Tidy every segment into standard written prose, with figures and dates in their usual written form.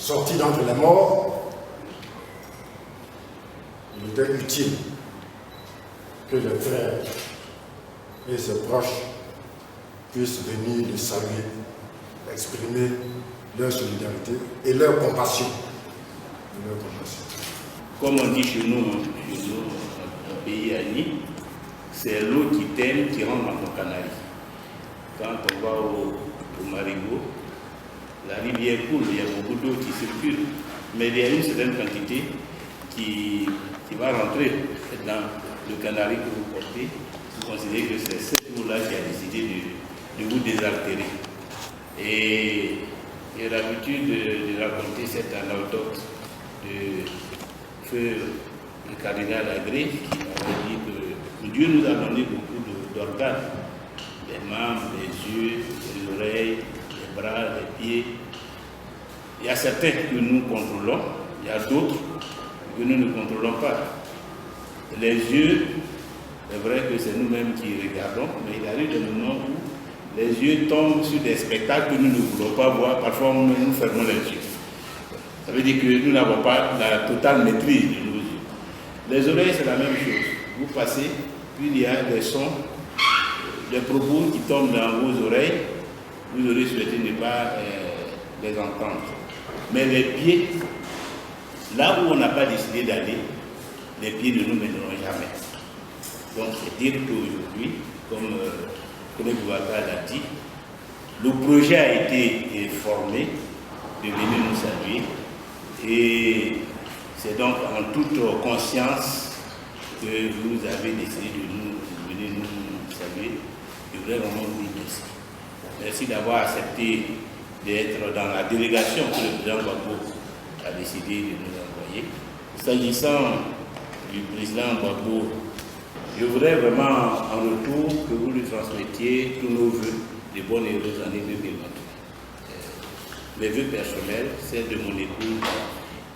sorti d'entre les morts, il était utile que les frères et ses proches puissent venir le saluer, exprimer leur solidarité et leur compassion. Comme on dit chez nous un pays ami, c'est l'eau qui t'aime qui rentre dans ton canal. Quand on va au Marigot, la rivière coule, il y a beaucoup d'eau qui circule, mais il y a une certaine quantité qui va rentrer dans le canari que vous portez. Vous considérez que c'est cette eau-là qui a décidé de vous désaltérer. Et j'ai l'habitude de raconter cette anecdote de feu le cardinal Agré qui m'avait dit que Dieu nous a donné beaucoup d'organes, les mains, les yeux, les oreilles, les bras, les pieds. Il y a certains que nous contrôlons, il y a d'autres que nous ne contrôlons pas. Les yeux, c'est vrai que c'est nous-mêmes qui regardons, mais il arrive des moments où les yeux tombent sur des spectacles que nous ne voulons pas voir, parfois nous fermons les yeux. Ça veut dire que nous n'avons pas la totale maîtrise de nos yeux. Les oreilles, c'est la même chose. Vous passez, puis il y a des sons, des propos qui tombent dans vos oreilles, vous aurez souhaité ne pas les entendre. Mais les pieds, là où on n'a pas décidé d'aller, les pieds ne nous mèneront jamais. Donc c'est dire qu'aujourd'hui, comme le Boubacar l'a dit, le projet a été formé de venir nous saluer et c'est donc en toute conscience que vous avez décidé de venir nous saluer. Je voudrais vraiment vous dire merci. Merci d'avoir accepté d'être dans la délégation que le président Gbagbo a décidé de nous envoyer. S'agissant du président Gbagbo, je voudrais vraiment en retour que vous lui transmettiez tous nos vœux de bonnes et heureuses années 2023. Mes vœux personnels, celles de mon épouse,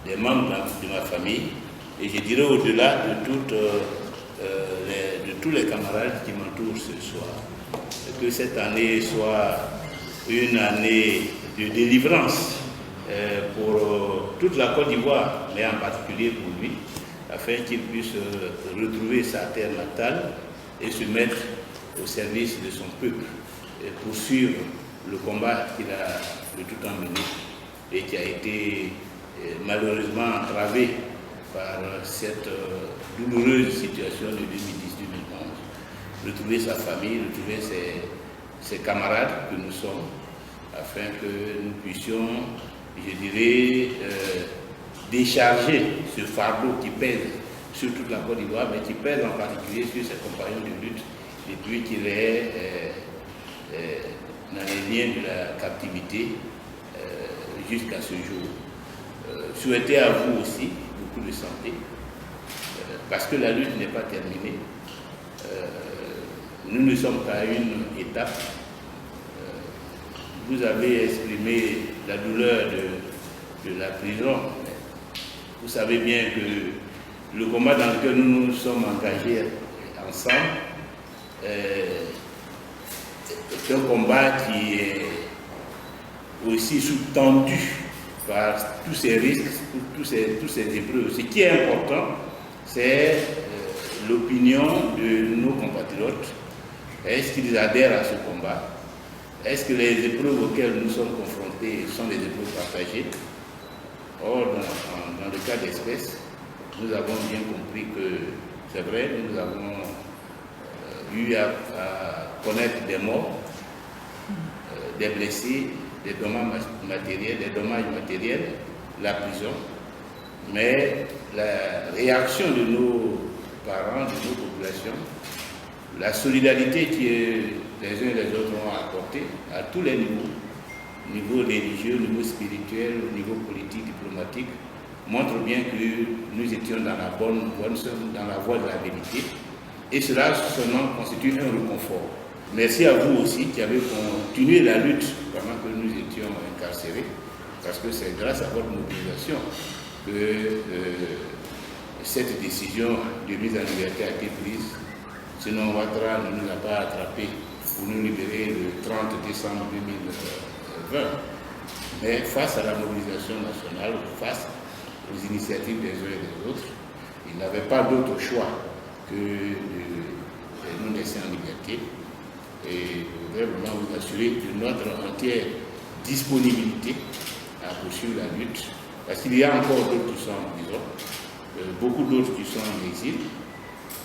des membres de ma famille, et je dirais au-delà de tous les camarades qui m'entourent ce soir. Que cette année soit une année de délivrance pour toute la Côte d'Ivoire, mais en particulier pour lui, afin qu'il puisse retrouver sa terre natale et se mettre au service de son peuple et poursuivre le combat qu'il a de tout temps mené et qui a été malheureusement entravé par cette douloureuse situation de 2010-2011. Retrouver sa famille, retrouver ses camarades que nous sommes, afin que nous puissions, je dirais, décharger ce fardeau qui pèse sur toute la Côte d'Ivoire, mais qui pèse en particulier sur ses compagnons de lutte depuis qu'il est dans les liens de la captivité jusqu'à ce jour. Souhaiter à vous aussi beaucoup de santé, parce que la lutte n'est pas terminée. Nous ne sommes qu'à une étape. Vous avez exprimé la douleur de la prison. Vous savez bien que le combat dans lequel nous nous sommes engagés ensemble est un combat qui est aussi sous-tendu par tous ces risques, tous ces épreuves. Ce qui est important, c'est l'opinion de nos compatriotes. Est-ce qu'ils adhèrent à ce combat? Est-ce que les épreuves auxquelles nous sommes confrontés sont des épreuves partagées? Or, dans le cas d'espèce, nous avons bien compris que c'est vrai, nous avons eu à connaître des morts, des blessés, des dommages matériels, la prison. Mais la réaction de nos parents, de nos populations, la solidarité que les uns et les autres ont apportée à tous les niveaux, au niveau religieux, au niveau spirituel, au niveau politique, diplomatique, montre bien que nous étions dans la bonne dans la voie de la vérité. Et cela seulement constitue un réconfort. Merci à vous aussi qui avez continué la lutte pendant que nous étions incarcérés, parce que c'est grâce à votre mobilisation que cette décision de mise en liberté a été prise. Sinon, Ouattara ne nous a pas attrapés pour nous libérer le 30 décembre 2020. Mais face à la mobilisation nationale, face aux initiatives des uns et des autres, ils n'avaient pas d'autre choix que de nous laisser en liberté. Et je voudrais vraiment vous assurer de notre entière disponibilité à poursuivre la lutte, parce qu'il y a encore d'autres qui sont en prison, beaucoup d'autres qui sont en exil.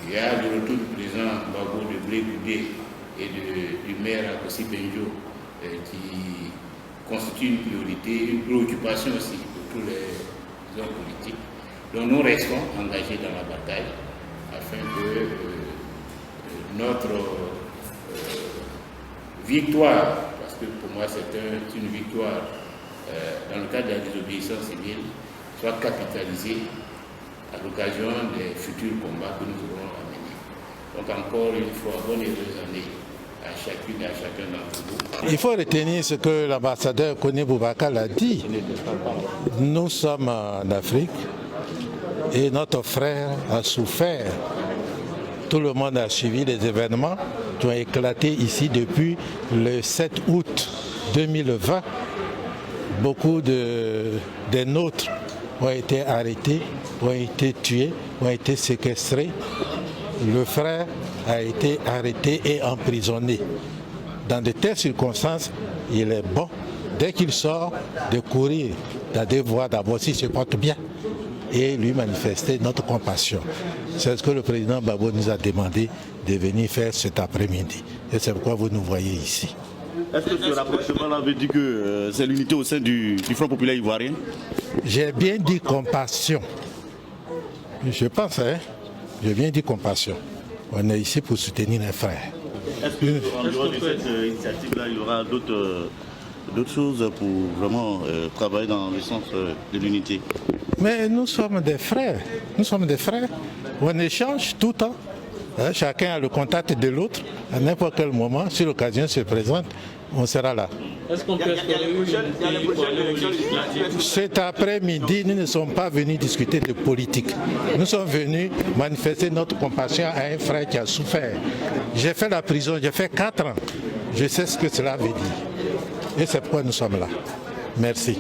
Il y a le retour du président Gbagbo de Blé Goudé et du maire Akossi Benjo qui constitue une priorité, une préoccupation aussi pour tous les hommes politiques. Donc nous restons engagés dans la bataille afin que notre victoire, parce que pour moi c'est une victoire dans le cadre de la désobéissance civile, soit capitalisée à l'occasion des futurs combats que nous aurons à mener. Donc encore une fois, bonne et heureuse année à chacune et à chacun d'entre vous. Il faut retenir ce que l'ambassadeur Kone Boubacar a dit. Nous sommes en Afrique et notre frère a souffert. Tout le monde a suivi les événements qui ont éclaté ici depuis le 7 août 2020. Beaucoup des nôtres ont été arrêtés, ont été tués, ont été séquestrés. Le frère a été arrêté et emprisonné. Dans de telles circonstances, il est bon, dès qu'il sort, de courir, d'aller voir d'abord s'il se porte bien et lui manifester notre compassion. C'est ce que le président Gbagbo nous a demandé de venir faire cet après-midi. Et c'est pourquoi vous nous voyez ici. Est-ce que ce rapprochement veut dire que c'est l'unité au sein du Front populaire ivoirien? J'ai bien dit compassion. Je pense, j'ai bien dit compassion. On est ici pour soutenir les frères. Est-ce qu'en dehors de cette initiative-là, il y aura d'autres choses pour vraiment travailler dans le sens de l'unité? Mais nous sommes des frères. Nous sommes des frères. On échange tout le temps. Chacun a le contact de l'autre. À n'importe quel moment, si l'occasion se présente, on sera là. Est-ce qu'on peut espérer Cet après-midi, nous ne sommes pas venus discuter de politique. Nous sommes venus manifester notre compassion à un frère qui a souffert. J'ai fait la prison, j'ai fait 4 ans. Je sais ce que cela veut dire. Et c'est pourquoi nous sommes là. Merci.